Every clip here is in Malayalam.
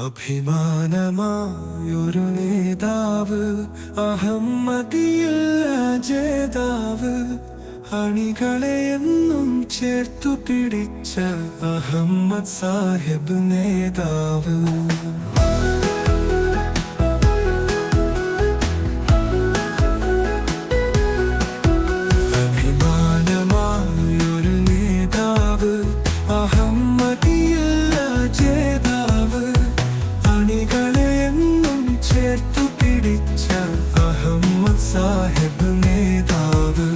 അഭിമാനമായൊരു നേതാവ്, അഹമ്മദിയില്ല ജേതാവ്, അണികളെ എന്നും ചേർത്തു പിടിച്ച അഹമ്മദ് സാഹിബ് നേതാവ്. അഭിമാനമായൊരു നേതാവ്, അഹമ്മദിയില്ല ജേതാവ്, അണികളെ എന്നും ചേർത്തു പിടിച്ച അഹമ്മദ് സാഹിബ് നേതാവ്.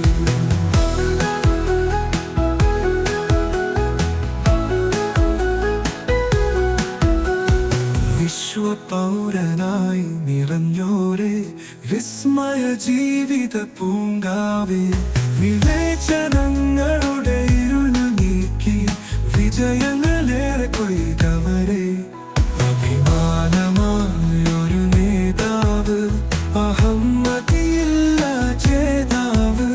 വിശ്വപൗരനായി നിറഞ്ഞോരെ, വിസ്മയ ജീവിത പൂങ്കാവേ, വിവേചനങ്ങളുടെ ഇരുൾ നീക്കി വിജയങ്ങളേറെ കൊയ്തവരെ. അഭിമാനമായൊരു നേതാവ്, അഹമ്മദിയില്ല ജേതാവ്,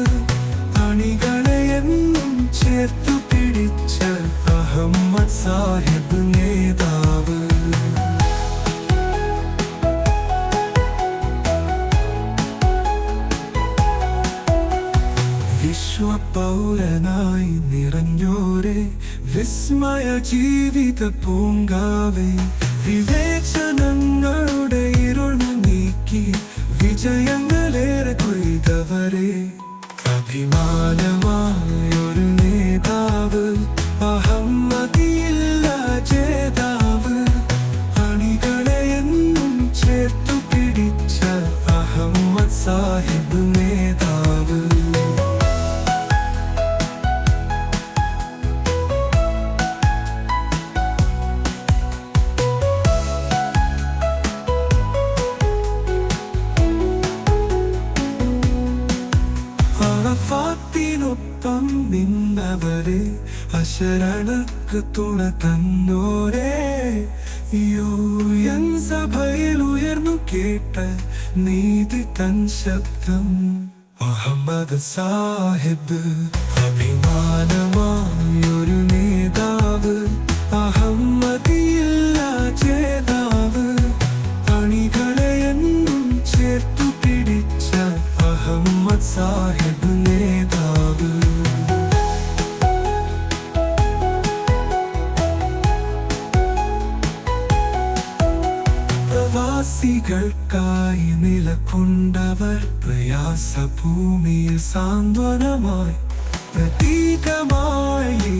അണികളെ എന്നും ചേർത്തു പിടിച്ച അഹമ്മദ് സാഹിബ് നേതാവ്. വിശ്വപൗരനായി നിറഞ്ഞോരെ, വിസ്മയ ജീവിത പൂങ്കാവേ, വിവേചനങ്ങളുടെ ഇരുൾ നീക്കി വിജയങ്ങളേറെ കൊയ്തവരെ. അഭിമാനമായൊരു നേതാവ്, അഹമ്മദിയില്ല ജേതാവ്, അണികളെ എന്നും ചേർത്തു പിടിച്ച അഹമ്മദ് സാഹിബ് നേതാവ്. അറഫാത്തിനൊപ്പം നിന്നവരെ, അശരണക്ക് തുണ തന്നോരെ, UN സഭയിൽ ഉയർന്നു കേട്ട നീതി തൻ ശബ്ദം അഹമ്മദ് സാഹിബ്. അഭിമാനമായൊരു നേതാവ്, അഹമ്മദിയില്ല ജേതാവ്, അണികളെ എന്നും ചേർത്തു പിടിച്ച അഹമ്മദ് സാഹിബ് നേതാവ്. പ്രവാസികൾക്കായി നിലകൊണ്ടവർ, പ്രയാസഭൂമിയിൽ സാന്ത്വനമായി പ്രതീകമായി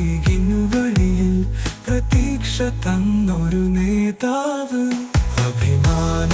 വഴിയിൽ പ്രതീക്ഷ തന്നൊരു നേതാവ്. അഭിമാന